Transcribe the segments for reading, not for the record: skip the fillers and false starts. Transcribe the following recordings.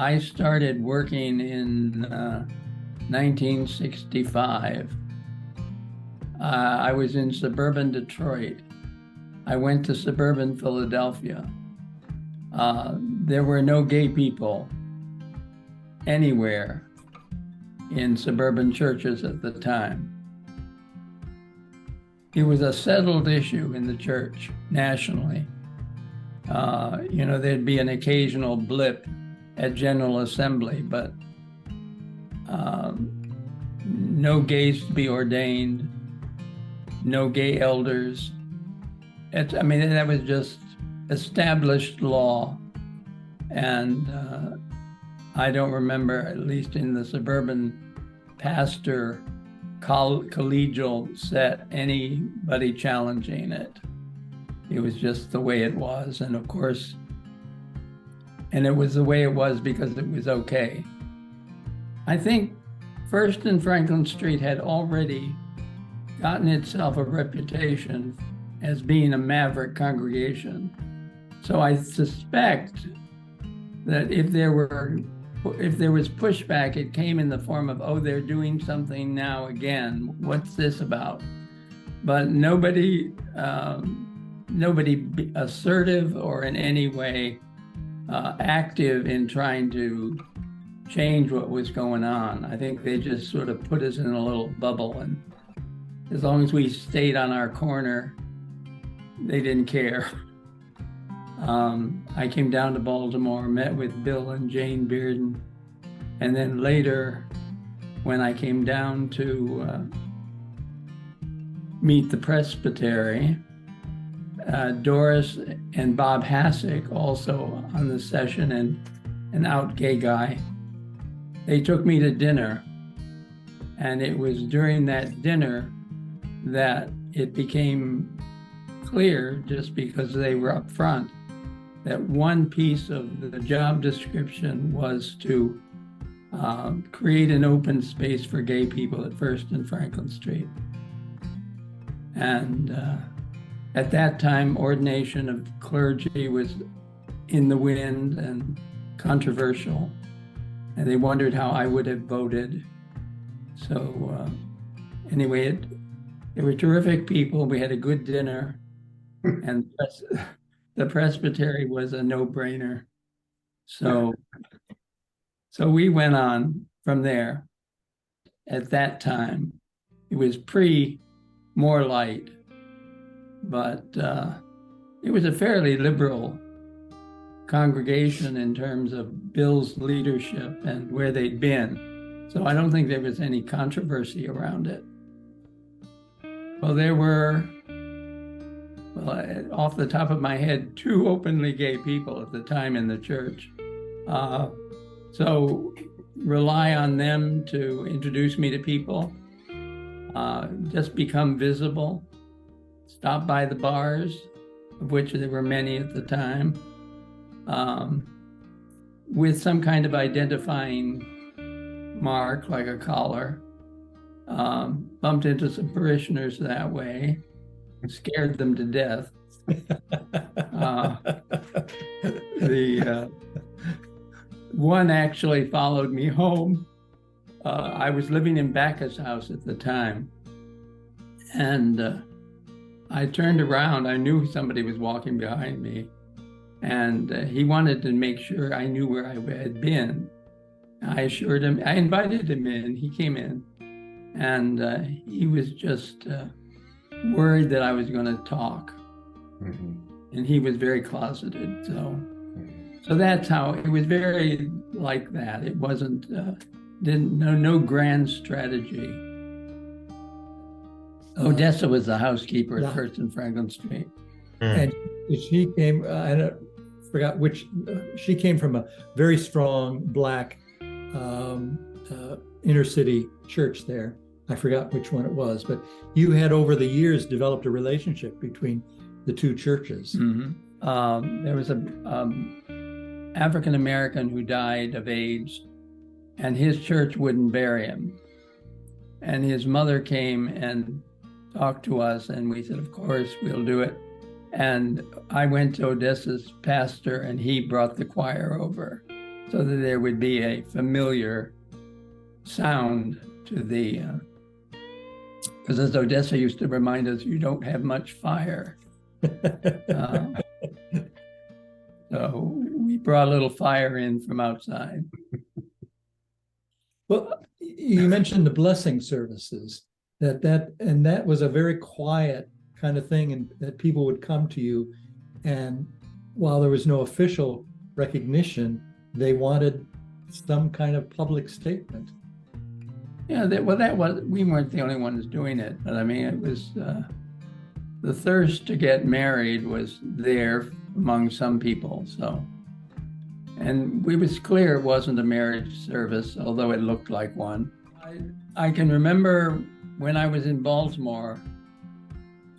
I started working in 1965. I was in suburban Detroit. I went to suburban Philadelphia. There were no gay people anywhere in suburban churches at the time. It was a settled issue in the church nationally. There'd be an occasional blip at General Assembly, but no gays to be ordained, no gay elders. That was just established law. And I don't remember, at least in the suburban pastor collegial set, anybody challenging it. It was just the way it was. And of course, and it was the way it was because it was okay. I think First and Franklin Street had already gotten itself a reputation as being a maverick congregation. So I suspect that if there was pushback, it came in the form of, oh, they're doing something now again. What's this about? But nobody assertive or in any way active in trying to change what was going on. I think they just sort of put us in a little bubble, and as long as we stayed on our corner, they didn't care. I came down to Baltimore, met with Bill and Jane Bearden, and then later, when I came down to meet the presbytery, Doris and Bob Hassick, also on the session, and an out gay guy, they took me to dinner. And it was during that dinner that it became clear, just because they were up front, that one piece of the job description was to create an open space for gay people at First and Franklin Street. And at that time, ordination of clergy was in the wind and controversial. And they wondered how I would have voted. So anyway, they were terrific people. We had a good dinner. And the presbytery was a no-brainer. So we went on from there. At that time, it was more light, but it was a fairly liberal congregation in terms of Bill's leadership and where they'd been. So I don't think there was any controversy around it. Well, there were, off the top of my head, 2 openly gay people at the time in the church. So rely on them to introduce me to people, just become visible, stop by the bars, of which there were many at the time, with some kind of identifying mark, like a collar. Bumped into some parishioners that way, scared them to death. The one actually followed me home. I was living in Bacchus House at the time, and I turned around. I knew somebody was walking behind me, and he wanted to make sure I knew where I had been. I assured him, I invited him in. He came in, and he was just worried that I was going to talk. Mm-hmm. And he was very closeted. So that's how it was, very like that. It wasn't, no grand strategy. Odessa was the housekeeper at First and Franklin Street. And she came, I forgot which, she came from a very strong Black inner city church there. I forgot which one it was, but you had over the years developed a relationship between the 2 churches. Mm-hmm. There was a African-American who died of AIDS, and his church wouldn't bury him. And his mother came and talked to us, and we said, of course, we'll do it. And I went to Odessa's pastor, and he brought the choir over. so that there would be a familiar sound to the, because as Odessa used to remind us, you don't have much fire. So we brought a little fire in from outside. Well, you mentioned the blessing services, that was a very quiet kind of thing, and that people would come to you, and while there was no official recognition, they wanted some kind of public statement. Yeah, we weren't the only ones doing it, but I mean, it was the thirst to get married was there among some people. So, and it was clear it wasn't a marriage service, although it looked like one. I can remember when I was in Baltimore,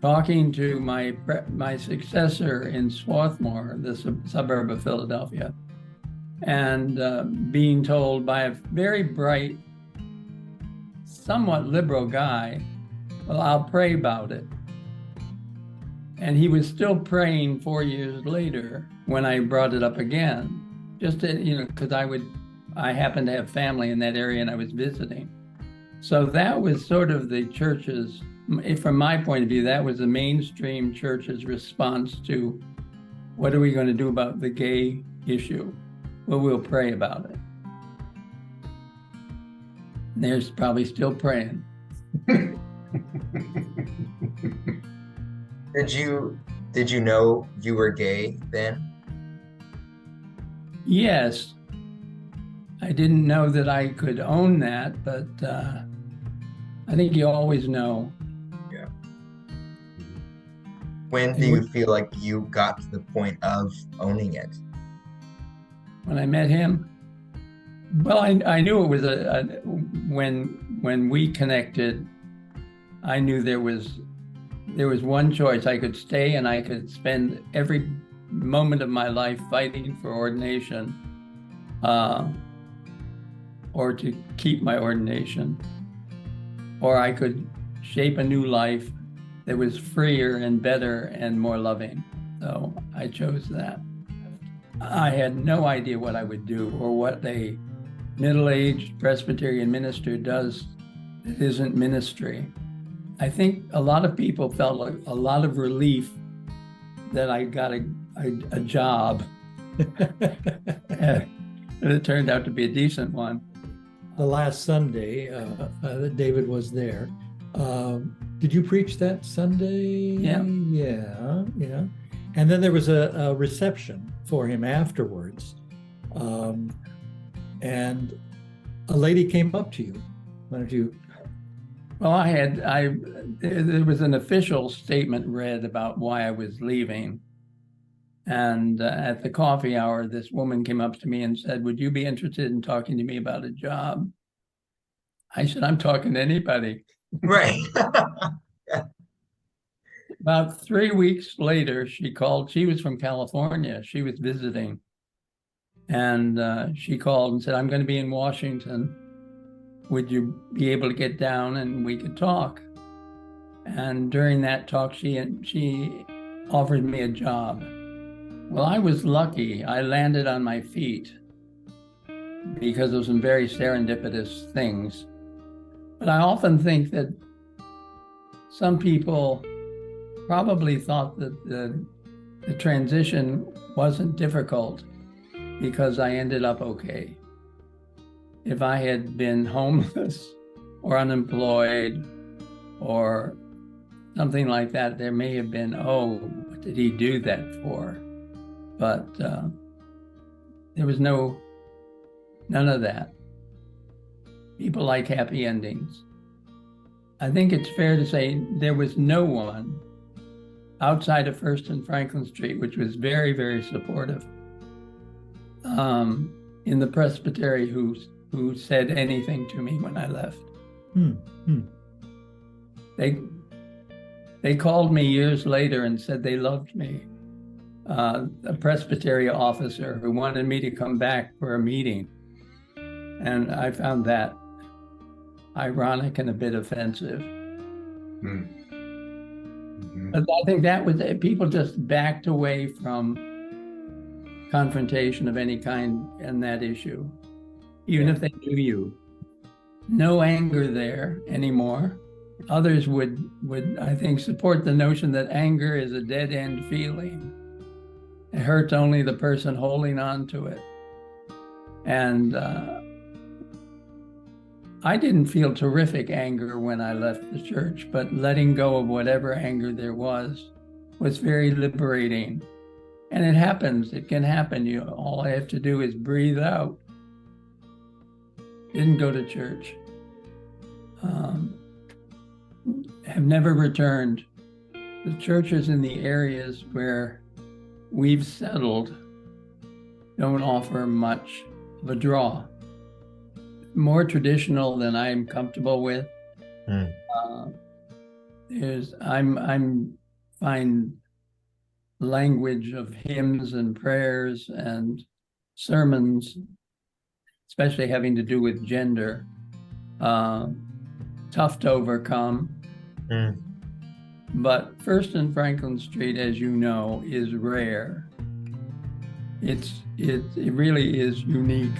talking to my successor in Swarthmore, the suburb of Philadelphia, and being told by a very bright, somewhat liberal guy, well, I'll pray about it. And he was still praying 4 years later when I brought it up again, just to, because I happened to have family in that area and I was visiting. So that was sort of the church's, from my point of view, that was the mainstream church's response to, what are we going to do about the gay issue? Well, we'll pray about it. They're probably still praying. Did you know you were gay then? Yes. I didn't know that I could own that, but I think you always know. Yeah. When do you feel like you got to the point of owning it? When I met him? Well, I knew it was when we connected, I knew there was one choice. I could stay and I could spend every moment of my life fighting for ordination, or to keep my ordination, or I could shape a new life that was freer and better and more loving. So I chose that. I had no idea what I would do or what a middle-aged Presbyterian minister does that isn't ministry. I think a lot of people felt like a lot of relief that I got a job. And it turned out to be a decent one. The last Sunday, David was there. Did you preach that Sunday? Yeah. Yeah. And then there was a reception for him afterwards. And a lady came up to you. Why don't you? Well, there was an official statement read about why I was leaving. And at the coffee hour, this woman came up to me and said, would you be interested in talking to me about a job? I said, I'm talking to anybody. Right. About 3 weeks later, she called. She was from California. She was visiting. And she called and said, I'm going to be in Washington. Would you be able to get down and we could talk? And during that talk, she offered me a job. Well, I was lucky. I landed on my feet because of some very serendipitous things. But I often think that some people probably thought that the transition wasn't difficult because I ended up okay. If I had been homeless or unemployed or something like that, there may have been, oh, what did he do that for? But there was none of that. People like happy endings. I think it's fair to say there was no one outside of First and Franklin Street, which was very, very supportive, in the presbytery who said anything to me when I left. They called me years later and said they loved me. A presbytery officer who wanted me to come back for a meeting. And I found that ironic and a bit offensive. But I think that was it. People just backed away from confrontation of any kind in that issue, even if they knew you. No anger there anymore. Others would I think support the notion that anger is a dead end feeling. It hurts only the person holding on to it. And I didn't feel terrific anger when I left the church, but letting go of whatever anger there was very liberating. And it happens. It can happen. All I have to do is breathe out. Didn't go to church. Have never returned. The churches in the areas where we've settled don't offer much of a draw. More traditional than I'm comfortable with. I'm find language of hymns and prayers and sermons, especially having to do with gender, tough to overcome. But First and Franklin Street, as you know, is rare. It really is unique.